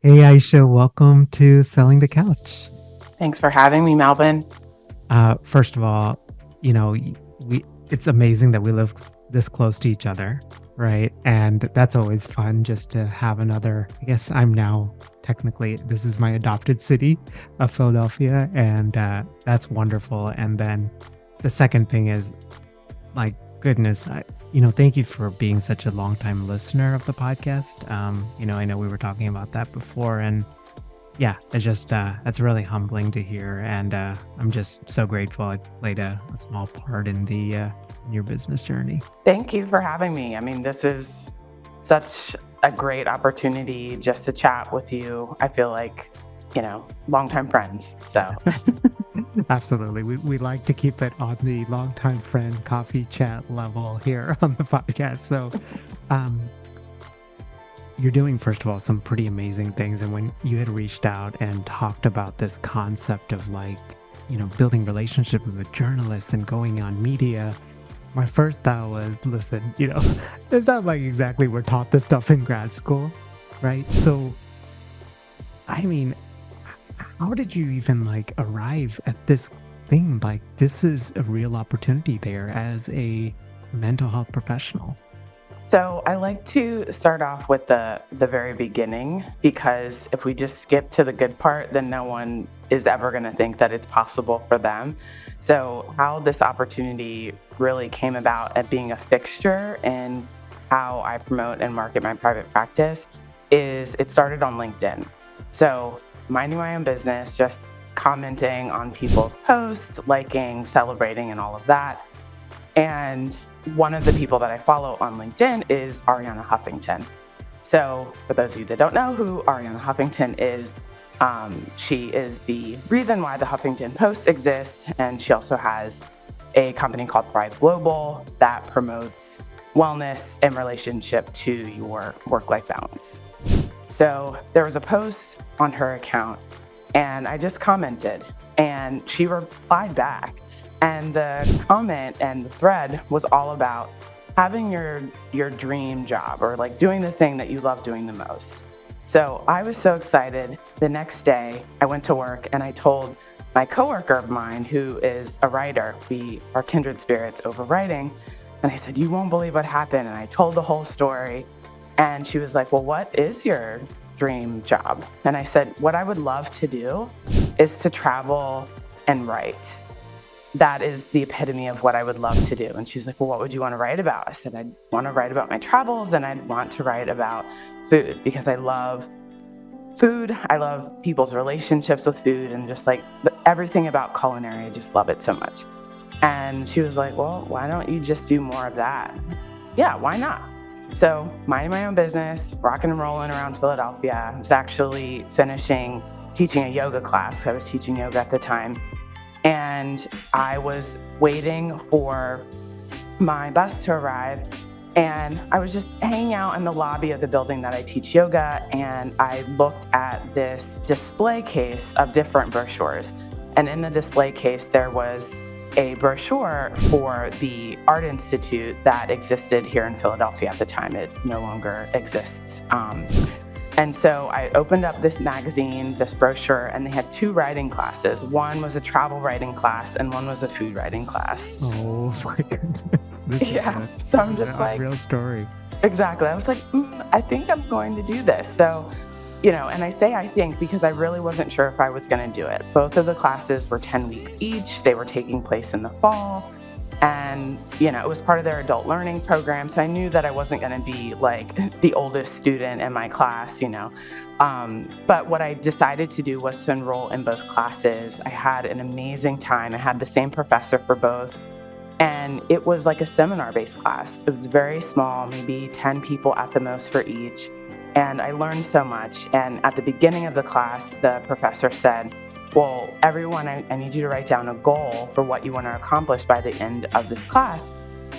Hey Aisha, welcome to Selling the Couch. Thanks for having me, Melvin. First of all, we it's amazing that we live this close to each other, right? And that's always fun just to have another, I guess I'm now technically this is my adopted city of Philadelphia, and that's wonderful. And then the second thing is like goodness, thank you for being such a longtime listener of the podcast. I know we were talking about that before, and yeah, it's just that's really humbling to hear, and I'm just so grateful I played a small part in the in your business journey. Thank you for having me. I mean, this is such a great opportunity just to chat with you. I feel like, longtime friends. So, Absolutely, we like to keep it on the longtime friend coffee chat level here on the podcast. So, um, you're doing, first of all, some pretty amazing things. And when you had reached out and talked about this concept of building relationship with journalists and going on media, my first thought was, listen, it's not like exactly we're taught this stuff in grad school, right? So, I mean, how did you even arrive at this thing? Like, this is a real opportunity there as a mental health professional. so I like to start off with the very beginning, because if we just skip to the good part, then no one is ever going to think that it's possible for them. So how this opportunity really came about at being a fixture in how I promote and market my private practice is it started on LinkedIn. So minding my own business, just commenting on people's posts, liking, celebrating, and all of that. And one of the people that I follow on LinkedIn is Ariana Huffington. So for those of you that don't know who Ariana Huffington is, she is the reason why the Huffington Post exists. And she also has a company called Thrive Global that promotes wellness in relationship to your work-life balance. So there was a post on her account, and I just commented, and she replied back. And the comment and the thread was all about having your dream job, or like doing the thing that you love doing the most. So I was so excited. The next day I went to work and I told my coworker of mine, who is a writer, we are kindred spirits over writing. And I said, you won't believe what happened. And I told the whole story. And she was like, well, what is your dream job? And I said, what I would love to do is to travel and write. That is the epitome of what I would love to do. And she's like, well, what would you want to write about? I said, I'd want to write about my travels, and I'd want to write about food, because I love food. I love people's relationships with food, and just like everything about culinary. I just love it so much. And she was like, well, why don't you just do more of that? Yeah, why not? So minding my own business, rocking and rolling around Philadelphia. I was actually finishing teaching a yoga class. I was teaching yoga at the time. And I was waiting for my bus to arrive, and I was just hanging out in the lobby of the building that I teach yoga, and I looked at this display case of different brochures. And in the display case, there was a brochure for the Art Institute that existed here in Philadelphia at the time. It no longer exists. And so I opened up this magazine, this brochure, and they had two writing classes. One was a travel writing class, and one was a food writing class. Oh my goodness! So I'm just like, real story. Exactly. I was like, I think I'm going to do this. So, and I say I think because I really wasn't sure if I was going to do it. Both of the classes were 10 weeks each. They were taking place in the fall. And, it was part of their adult learning program. So I knew that I wasn't going to be like the oldest student in my class, But what I decided to do was to enroll in both classes. I had an amazing time. I had the same professor for both. And it was like a seminar-based class. It was very small, maybe 10 people at the most for each. And I learned so much. And at the beginning of the class, the professor said, well, everyone, I need you to write down a goal for what you want to accomplish by the end of this class.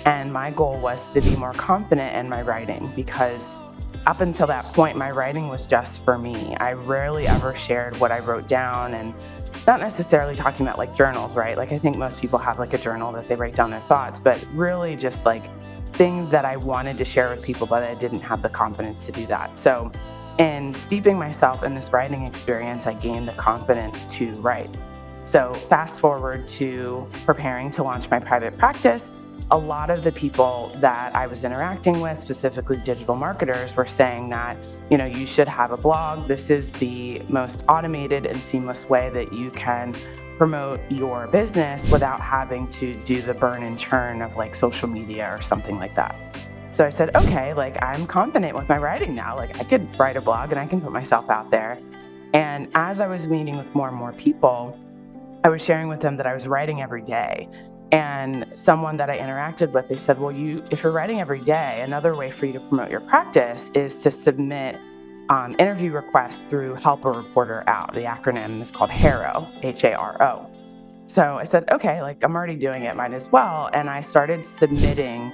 And my goal was to be more confident in my writing, because up until that point, my writing was just for me. I rarely ever shared what I wrote down, and not necessarily talking about like journals, right? Like I think most people have like a journal that they write down their thoughts, but really just like things that I wanted to share with people, but I didn't have the confidence to do that. So in steeping myself in this writing experience, I gained the confidence to write. So fast forward to preparing to launch my private practice, a lot of the people that I was interacting with, specifically digital marketers, were saying that, you should have a blog. This is the most automated and seamless way that you can promote your business without having to do the burn and churn of like social media or something like that. So I said, okay, like I'm confident with my writing now. Like I could write a blog and I can put myself out there. And as I was meeting with more and more people, I was sharing with them that I was writing every day. And someone that I interacted with, they said, well, if you're writing every day, another way for you to promote your practice is to submit interview requests through Help a Reporter Out. The acronym is called HARO, HARO. So I said, okay, like I'm already doing it, might as well. And I started submitting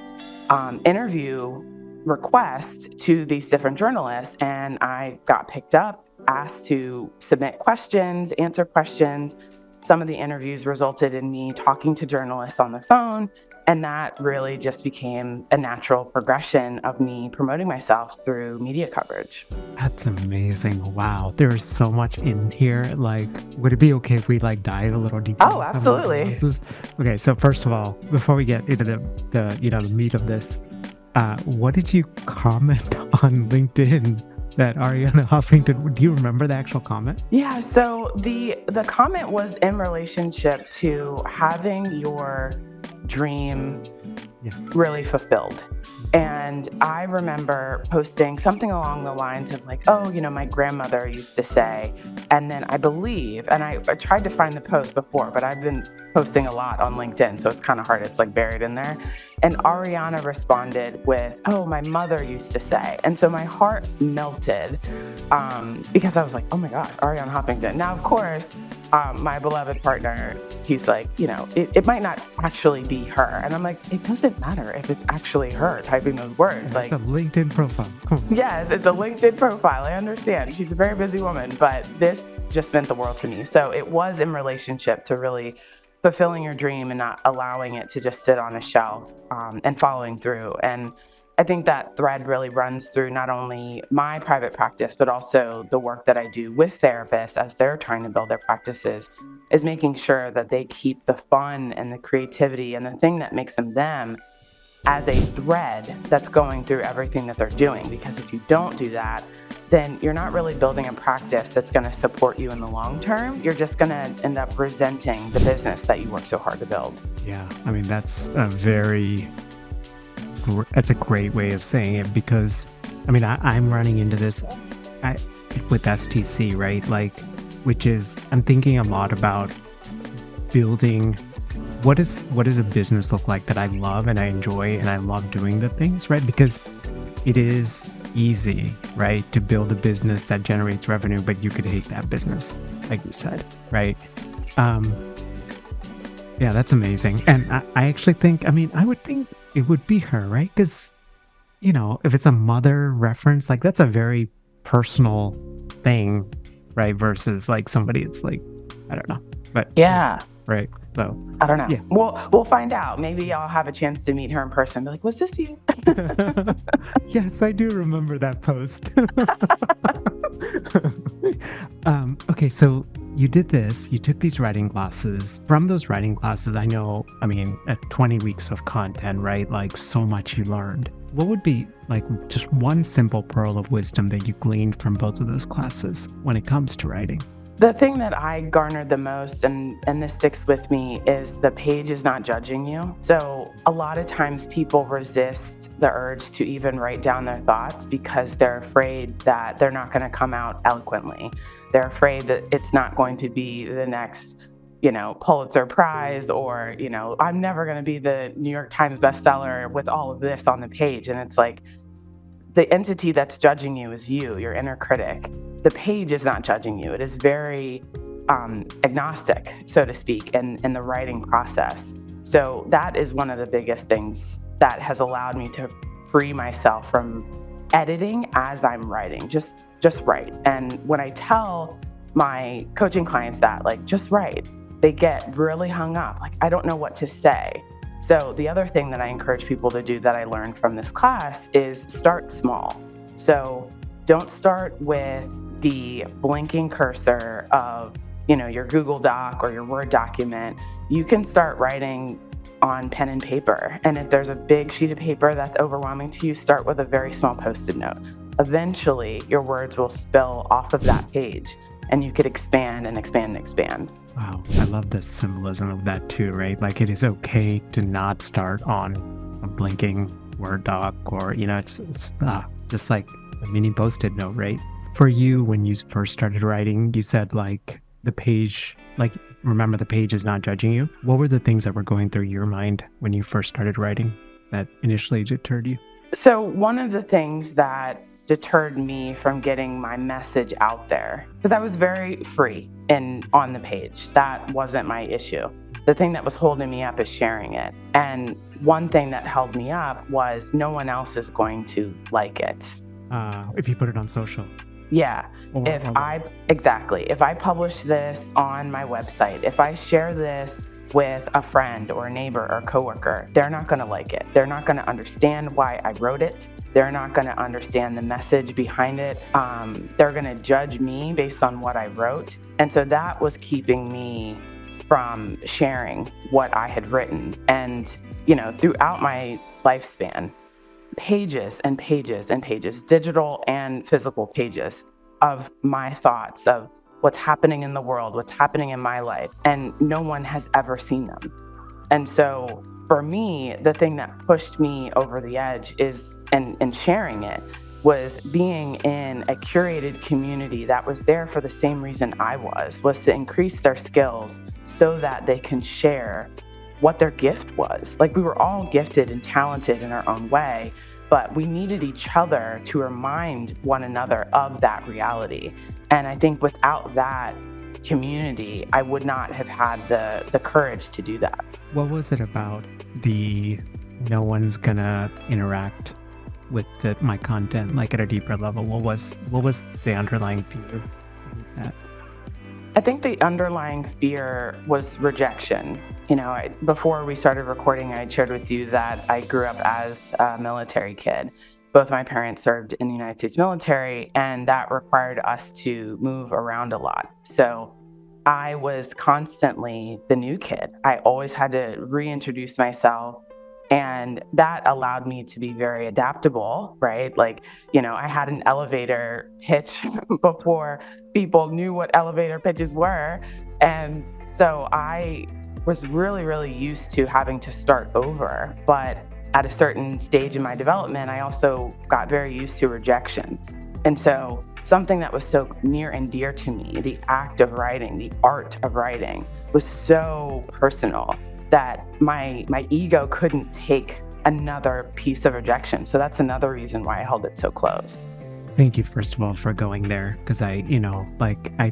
interview requests to these different journalists, and I got picked up, asked to submit questions, answer questions. Some of the interviews resulted in me talking to journalists on the phone, and that really just became a natural progression of me promoting myself through media coverage. That's amazing. Wow. There's so much in here. Like, would it be okay if we like dive a little deeper? Oh, absolutely. Okay. So first of all, before we get into the meat of this, what did you comment on LinkedIn that Ariana Huffington, do you remember the actual comment? Yeah. So the comment was in relationship to having your dream really fulfilled. And I remember posting something along the lines of like, oh, my grandmother used to say, and then I believe, and I tried to find the post before, but I've been posting a lot on LinkedIn, so it's kind of hard. It's like buried in there. And Ariana responded with, oh, my mother used to say. And so my heart melted because I was like, oh my God, Ariana Huffington. Now, of course, my beloved partner, he's like, it might not actually be her. And I'm like, it doesn't matter if it's actually her typing those words. It's a LinkedIn profile. Cool. Yes, it's a LinkedIn profile. I understand. She's a very busy woman, but this just meant the world to me. So it was in relationship to really fulfilling your dream and not allowing it to just sit on a shelf and following through. And I think that thread really runs through not only my private practice, but also the work that I do with therapists as they're trying to build their practices, is making sure that they keep the fun and the creativity and the thing that makes them as a thread that's going through everything that they're doing. Because if you don't do that, then you're not really building a practice that's going to support you in the long term. You're just going to end up resenting the business that you work so hard to build. Yeah, I mean, that's a great way of saying it, because I mean, I'm running into this with STC, right? Like, which is, I'm thinking a lot about building what does a business look like that I love and I enjoy and I love doing the things, right? Because it is easy, right, to build a business that generates revenue, but you could hate that business, like you said, right? Yeah, that's amazing. And I actually think, I would think it would be her, right? Because, if it's a mother reference, like that's a very personal thing, right? Versus like somebody it's like, I don't know, but yeah. Right. So I don't know. Yeah. We'll find out. Maybe I'll have a chance to meet her in person. Be like, was this you? Yes, I do remember that post. Okay, so you did this. You took these writing classes. From those writing classes, at 20 weeks of content, right? Like so much you learned. What would be like just one simple pearl of wisdom that you gleaned from both of those classes when it comes to writing? The thing that I garnered the most, and this sticks with me, is the page is not judging you. So a lot of times people resist the urge to even write down their thoughts because they're afraid that they're not going to come out eloquently. They're afraid that it's not going to be the next, Pulitzer Prize, or, I'm never going to be the New York Times bestseller with all of this on the page. And it's like, the entity that's judging you is you, your inner critic. The page is not judging you. It is very agnostic, so to speak, in the writing process. So that is one of the biggest things that has allowed me to free myself from editing as I'm writing. Just write. And when I tell my coaching clients that, like, just write, they get really hung up. Like, I don't know what to say. So the other thing that I encourage people to do that I learned from this class is start small. So don't start with the blinking cursor of, your Google Doc or your Word document. You can start writing on pen and paper. And if there's a big sheet of paper that's overwhelming to you, start with a very small Post-it note. Eventually, your words will spill off of that page and you could expand and expand and expand. Wow, I love the symbolism of that too, right? Like, it is okay to not start on a blinking Word doc, or it's just like a mini Post-it note, right? For you, when you first started writing, you said like the page, like, remember, the page is not judging you. What were the things that were going through your mind when you first started writing that initially deterred you? So one of the things that deterred me from getting my message out there, because I was very free on the page. That wasn't my issue. The thing that was holding me up is sharing it. And one thing that held me up was no one else is going to like it. If you put it on social. Yeah. If I publish this on my website, if I share this with a friend or a neighbor or a coworker, they're not going to like it. They're not going to understand why I wrote it. They're not going to understand the message behind it. They're going to judge me based on what I wrote. And so that was keeping me from sharing what I had written. And, throughout my lifespan, pages and pages and pages, digital and physical pages of my thoughts, of what's happening in the world, what's happening in my life, and no one has ever seen them. And so for me, the thing that pushed me over the edge and sharing it was being in a curated community that was there for the same reason I was to increase their skills so that they can share what their gift was. Like, we were all gifted and talented in our own way, but we needed each other to remind one another of that reality. And I think without that community, I would not have had the courage to do that. What was it about the no one's gonna interact with my content, like, at a deeper level? What was the underlying fear with that? I think the underlying fear was rejection. Before we started recording, I shared with you that I grew up as a military kid. Both my parents served in the United States military, and that required us to move around a lot. So I was constantly the new kid. I always had to reintroduce myself, and that allowed me to be very adaptable, right? Like, I had an elevator pitch before people knew what elevator pitches were. And so I was really, really used to having to start over. But at a certain stage in my development, I also got very used to rejection. And so something that was so near and dear to me, the act of writing, the art of writing, was so personal that my ego couldn't take another piece of rejection. So that's another reason why I held it so close. Thank you, first of all, for going there, because I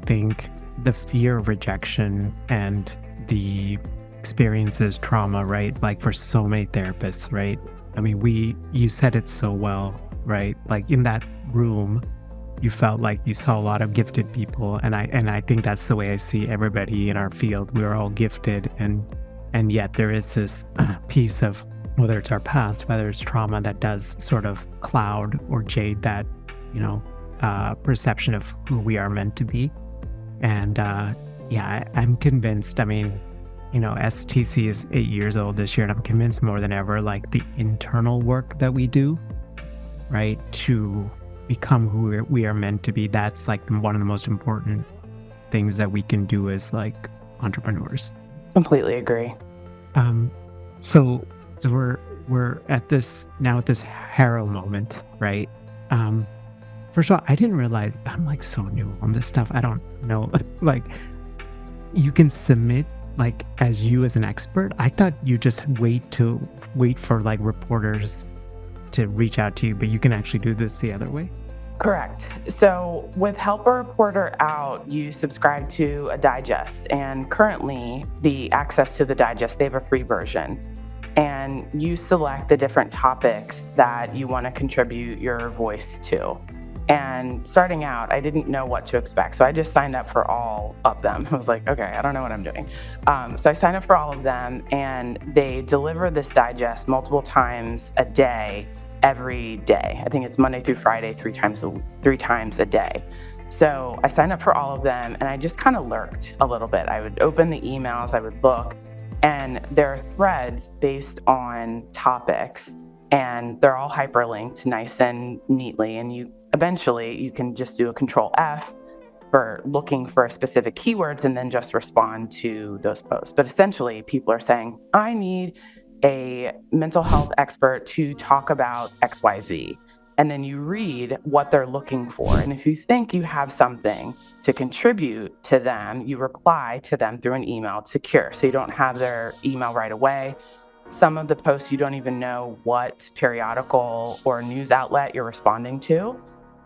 think the fear of rejection and the experiences trauma, right? Like, for so many therapists, right? I mean, you said it so well, right? Like, in that room, you felt like you saw a lot of gifted people, and I think that's the way I see everybody in our field. We're all gifted, and yet there is this piece of, whether it's our past, whether it's trauma, that does sort of cloud or jade that perception of who we are meant to be. And I'm convinced. I mean, STC is 8 years old this year, and I'm convinced more than ever, like, the internal work that we do, right, to become who we are meant to be, that's like one of the most important things that we can do as, like, entrepreneurs. Completely agree. So we're at this HARO moment, right? First of all, I didn't realize I'm, like, so new on this stuff. I don't know, like, you can submit, like, as an expert. I thought you just wait for, like, reporters to reach out to you, but you can actually do this the other way. Correct. So with Help a Reporter Out, you subscribe to a digest, and currently the access to the digest, they have a free version, and you select the different topics that you want to contribute your voice to. And starting out, I didn't know what to expect, so I just signed up for all of them. I was like, okay, I don't know what I'm doing. So I signed up for all of them, and they deliver this digest multiple times a day every day. I think it's Monday through Friday, three times a day. So I signed up for all of them, and I just kind of lurked a little bit. I would open the emails, I would look, and there are threads based on topics, and they're all hyperlinked nice and neatly. And you can just do a control F for looking for specific keywords and then just respond to those posts. But essentially, people are saying, I need a mental health expert to talk about XYZ. And then you read what they're looking for. And if you think you have something to contribute to them, you reply to them through an email. It's secure, so you don't have their email right away. Some of the posts, you don't even know what periodical or news outlet you're responding to.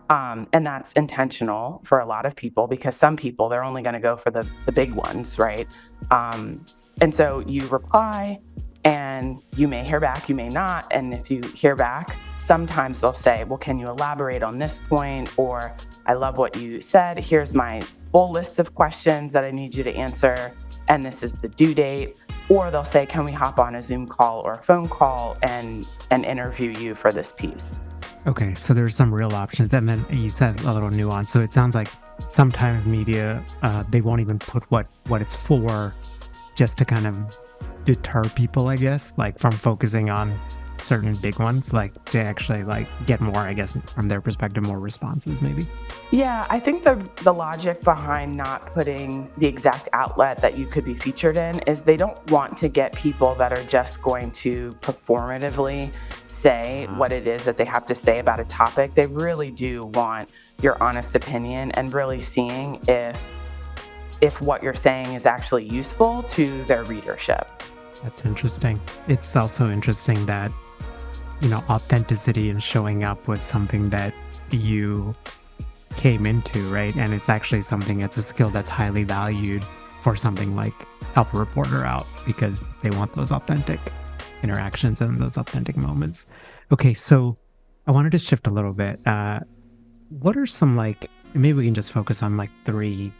And that's intentional for a lot of people, because some people, they're only going to go for the big ones, right? And so you reply, and you may hear back, you may not. And if you hear back, sometimes they'll say, well, can you elaborate on this point? Or I love what you said. Here's my full list of questions that I need you to answer, and this is the due date. Or they'll say, can we hop on a Zoom call or a phone call and interview you for this piece? Okay, so there's some real options. And then you said a little nuance. So it sounds like sometimes media, they won't even put what it's for, just to kind of deter people, I guess, like from focusing on certain big ones, like to actually like get more, I guess, from their perspective, more responses maybe. Yeah, I think the logic behind not putting the exact outlet that you could be featured in is they don't want to get people that are just going to performatively say what it is that they have to say about a topic. They really do want your honest opinion and really seeing if what you're saying is actually useful to their readership. That's interesting. It's also interesting that, authenticity and showing up was something that you came into, right? And it's actually it's a skill that's highly valued for something like Help a Reporter Out, because they want those authentic interactions and those authentic moments. Okay, so I wanted to shift a little bit. What are some maybe we can just focus on three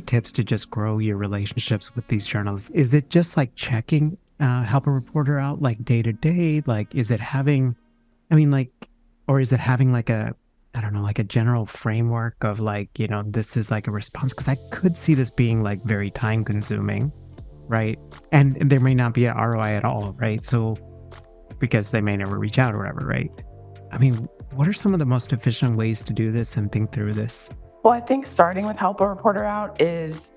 tips to just grow your relationships with these journalists? Is it just checking Help a Reporter Out day to day? Is it having, or is it having a general framework of this is a response? Because I could see this being very time consuming, right? And there may not be an ROI at all, right? So because they may never reach out or whatever, right? What are some of the most efficient ways to do this and think through this? Well, I think starting with Help a Reporter Out is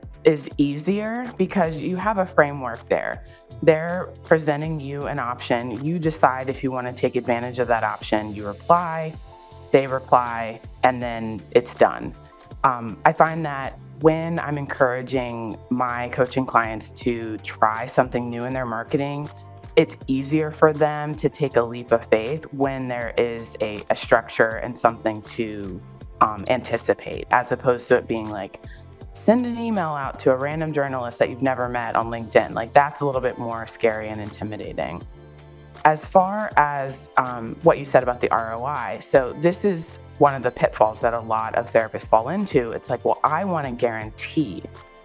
easier because you have a framework there. They're presenting you an option. You decide if you want to take advantage of that option. You reply, they reply, and then it's done. I find that when I'm encouraging my coaching clients to try something new in their marketing, it's easier for them to take a leap of faith when there is a structure and something to anticipate, as opposed to it being send an email out to a random journalist that you've never met on LinkedIn. That's a little bit more scary and intimidating. As far as what you said about the ROI, so this is one of the pitfalls that a lot of therapists fall into. It's well, I want to guarantee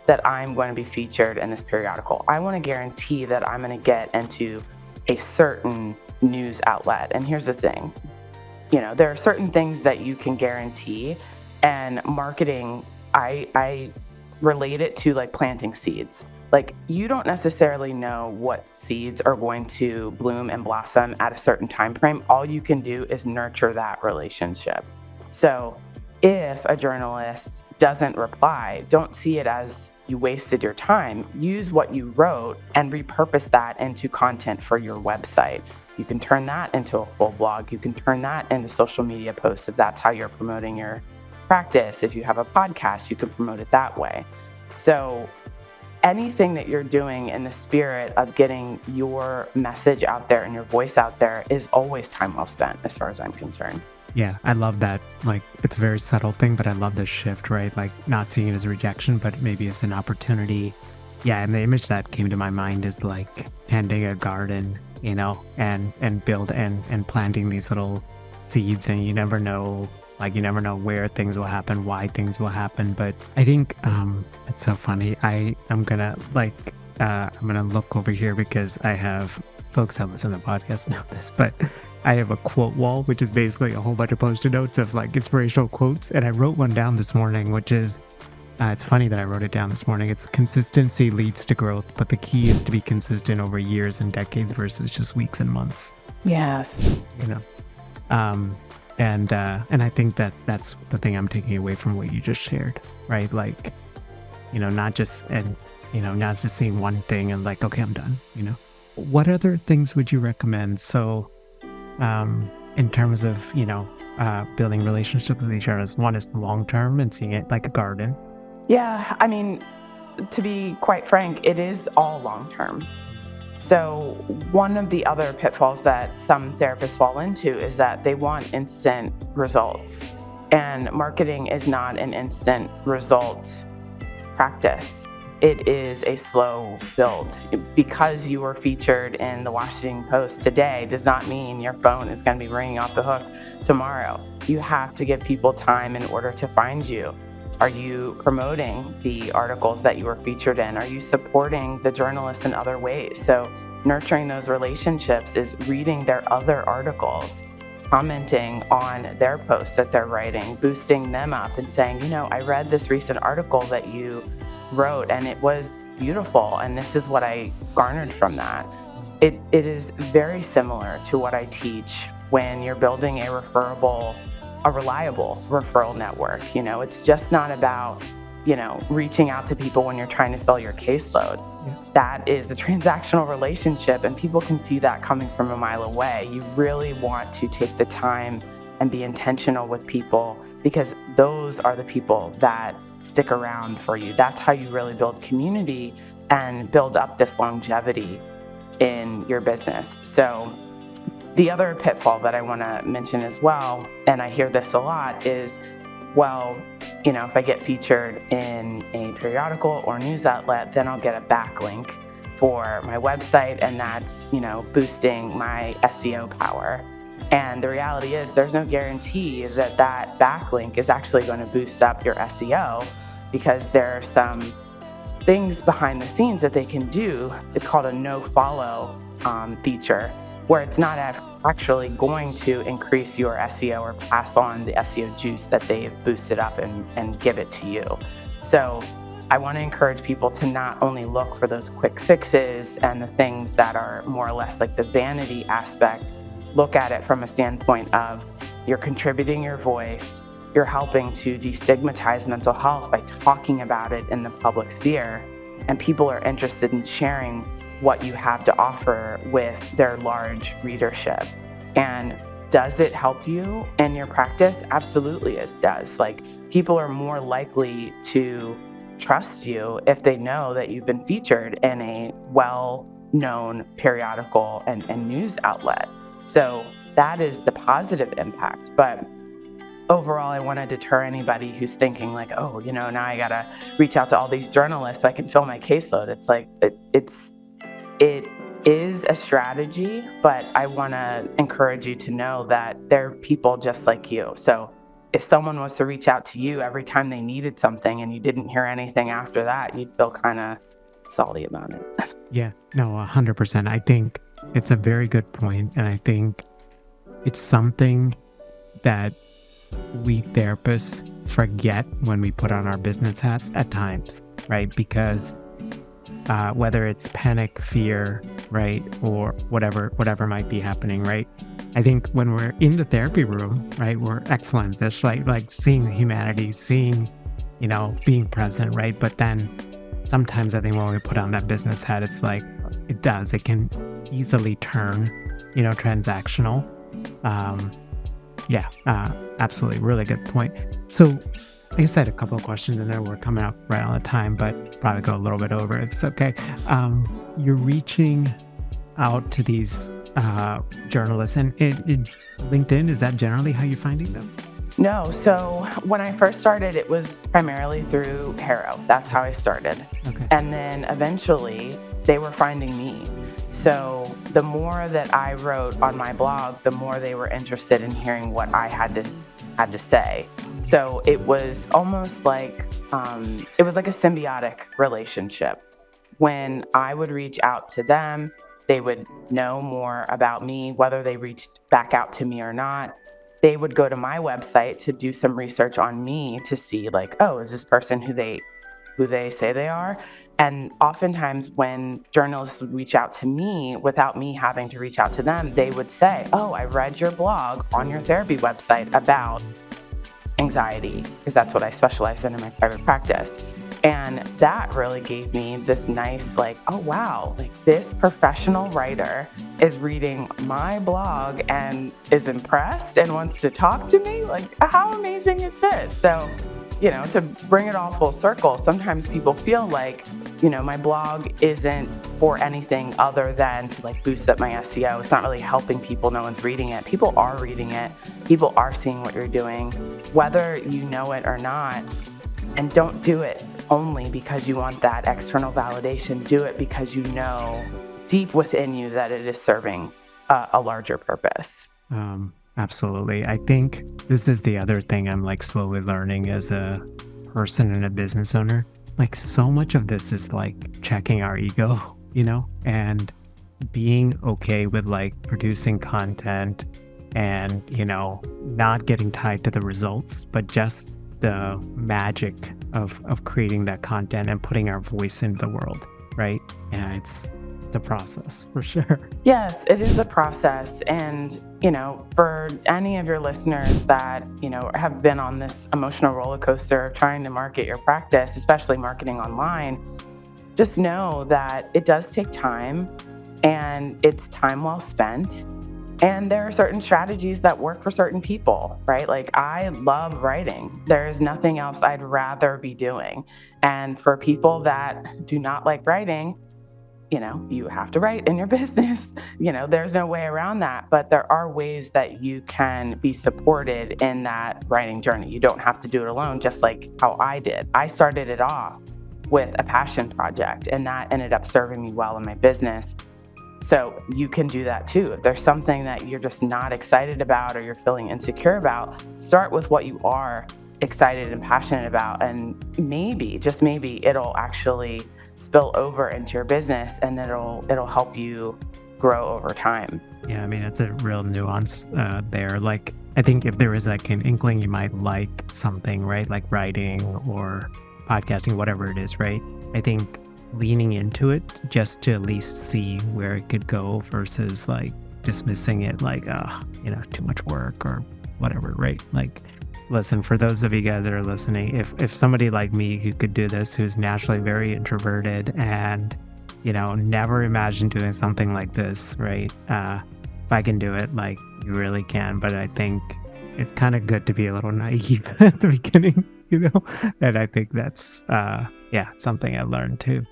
that I'm going to be featured in this periodical. I want to guarantee that I'm going to get into a certain news outlet. And here's the thing. There are certain things that you can guarantee, and marketing, I relate it to planting seeds. You don't necessarily know what seeds are going to bloom and blossom at a certain time frame. All you can do is nurture that relationship. So if a journalist doesn't reply, don't see it as you wasted your time. Use what you wrote and repurpose that into content for your website. You can turn that into a full blog. You can turn that into social media posts if that's how you're promoting your practice. If you have a podcast, you can promote it that way. So anything that you're doing in the spirit of getting your message out there and your voice out there is always time well spent, as far as I'm concerned. Yeah, I love that. It's a very subtle thing, but I love this shift, right? Not seeing it as a rejection, but maybe as an opportunity. Yeah, and the image that came to my mind is tending a garden, and build and planting these little seeds, and you never know where things will happen, why things will happen. But I think it's so funny. I'm gonna look over here because I have folks that listen to the podcast know this, but I have a quote wall, which is basically a whole bunch of post-it notes of like inspirational quotes. And I wrote one down this morning, which is, it's funny that I wrote it down this morning. It's consistency leads to growth, but the key is to be consistent over years and decades versus just weeks and months, Yes. you know? And I think that that's the thing I'm taking away from what you just shared, right? Like, not just, and, not just seeing one thing and like, okay, I'm done, What other things would you recommend? So, in terms of, building relationships with each other, one is long-term and seeing it like a garden. Yeah. I mean, to be quite frank, it is all long term. So, one of the other pitfalls that some therapists fall into is that they want instant results. And marketing is not an instant result practice. It is a slow build. Because you were featured in the Washington Post today does not mean your phone is going to be ringing off the hook tomorrow. You have to give people time in order to find you. Are you promoting the articles that you were featured in? Are you supporting the journalists in other ways? So nurturing those relationships is reading their other articles, commenting on their posts that they're writing, boosting them up and saying, I read this recent article that you wrote and it was beautiful and this is what I garnered from that. It is very similar to what I teach when you're building a reliable referral network. It's just not about, reaching out to people when you're trying to fill your caseload. Yeah. That is a transactional relationship and people can see that coming from a mile away. You really want to take the time and be intentional with people because those are the people that stick around for you. That's how you really build community and build up this longevity in your business. So the other pitfall that I want to mention as well, and I hear this a lot, is, if I get featured in a periodical or news outlet, then I'll get a backlink for my website, and that's, boosting my SEO power. And the reality is there's no guarantee that that backlink is actually going to boost up your SEO because there are some things behind the scenes that they can do. It's called a no-follow feature, where it's not actually going to increase your SEO or pass on the SEO juice that they've boosted up and give it to you. So I want to encourage people to not only look for those quick fixes and the things that are more or less like the vanity aspect, look at it from a standpoint of you're contributing your voice, you're helping to destigmatize mental health by talking about it in the public sphere, and people are interested in sharing what you have to offer with their large readership. And does it help you in your practice? Absolutely it does. Like, people are more likely to trust you if they know that you've been featured in a well-known periodical and news outlet. So that is the positive impact. But overall, I want to deter anybody who's thinking like, now I got to reach out to all these journalists so I can fill my caseload. It's like, it is a strategy, but I want to encourage you to know that they're people just like you. So if someone was to reach out to you every time they needed something and you didn't hear anything after that, you'd feel kind of salty about it. Yeah, no, 100%. I think it's a very good point, and I think it's something that we therapists forget when we put on our business hats at times, right? Because whether it's panic, fear, right, or whatever might be happening, right? I think when we're in the therapy room, right, we're excellent. That's like seeing humanity, being present, right? But then sometimes I think when we put on that business hat, it's like it can easily turn, transactional. Absolutely, really good point. So I guess I had a couple of questions and then we're coming up right on the time, but probably go a little bit over. It's okay. You're reaching out to these journalists and in LinkedIn, is that generally how you're finding them? No. So when I first started, it was primarily through HARO. That's how I started. Okay. And then eventually they were finding me. So the more that I wrote on my blog, the more they were interested in hearing what I had to say. So it was almost like a symbiotic relationship. When I would reach out to them, they would know more about me, whether they reached back out to me or not. They would go to my website to do some research on me to see like, oh, is this person who they say they are? And oftentimes when journalists would reach out to me without me having to reach out to them, they would say, oh, I read your blog on your therapy website about anxiety, because that's what I specialize in my private practice. And that really gave me this nice, like, oh, wow, like this professional writer is reading my blog and is impressed and wants to talk to me. Like, how amazing is this? So, to bring it all full circle, sometimes people feel like, my blog isn't for anything other than to like boost up my SEO. It's not really helping people. No one's reading it. People are reading it. People are seeing what you're doing, whether you know it or not. And don't do it only because you want that external validation. Do it because you know deep within you that it is serving a larger purpose. Absolutely. I think this is the other thing I'm like slowly learning as a person and a business owner. Like so much of this is like checking our ego, and being okay with like producing content and, not getting tied to the results, but just the magic of creating that content and putting our voice into the world, right? And it's the process for sure. Yes, it is a process. And, for any of your listeners that, have been on this emotional roller coaster of trying to market your practice, especially marketing online, just know that it does take time and it's time well spent. And there are certain strategies that work for certain people, right? Like I love writing. There's nothing else I'd rather be doing. And for people that do not like writing, you have to write in your business. There's no way around that. But there are ways that you can be supported in that writing journey. You don't have to do it alone, just like how I did. I started it off with a passion project, and that ended up serving me well in my business. So you can do that too. If there's something that you're just not excited about or you're feeling insecure about, start with what you are excited and passionate about. And maybe, just maybe, it'll actually spill over into your business and it'll help you grow over time. Yeah, I mean, it's a real nuance there. Like, I think if there is like an inkling you might like something, right? Like writing or podcasting, whatever it is, right? I think leaning into it just to at least see where it could go versus like dismissing it like, too much work or whatever, right? Like, listen, for those of you guys that are listening, if somebody like me who could do this, who's naturally very introverted and, never imagined doing something like this, right? If I can do it, like you really can. But I think it's kind of good to be a little naive at the beginning, and I think that's, something I learned too.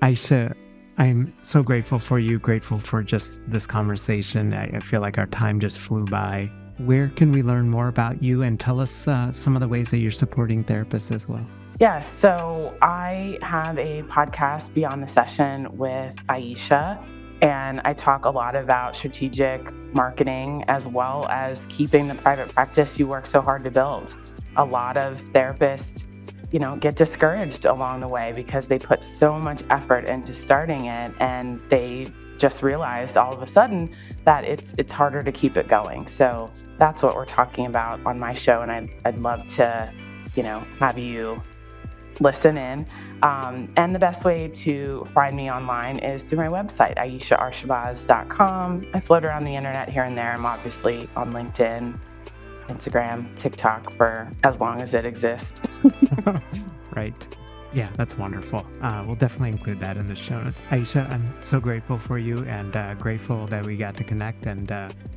Aisha, I'm so grateful for you, grateful for just this conversation. I feel like our time just flew by. Where can we learn more about you, and tell us some of the ways that you're supporting therapists as well? Yes, so I have a podcast, Beyond the Session, with Aisha, and I talk a lot about strategic marketing as well as keeping the private practice you work so hard to build. A lot of therapists, get discouraged along the way because they put so much effort into starting it and they just realized all of a sudden that it's harder to keep it going. So that's what we're talking about on my show, and I'd love to, have you listen in. And the best way to find me online is through my website, AishaRshabaz.com. I float around the internet here and there. I'm obviously on LinkedIn, Instagram, TikTok for as long as it exists. Right. Yeah, that's wonderful. We'll definitely include that in the show notes. Aisha, I'm so grateful for you and grateful that we got to connect and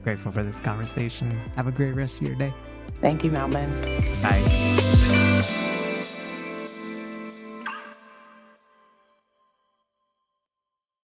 grateful for this conversation. Have a great rest of your day. Thank you, Melvin. Bye.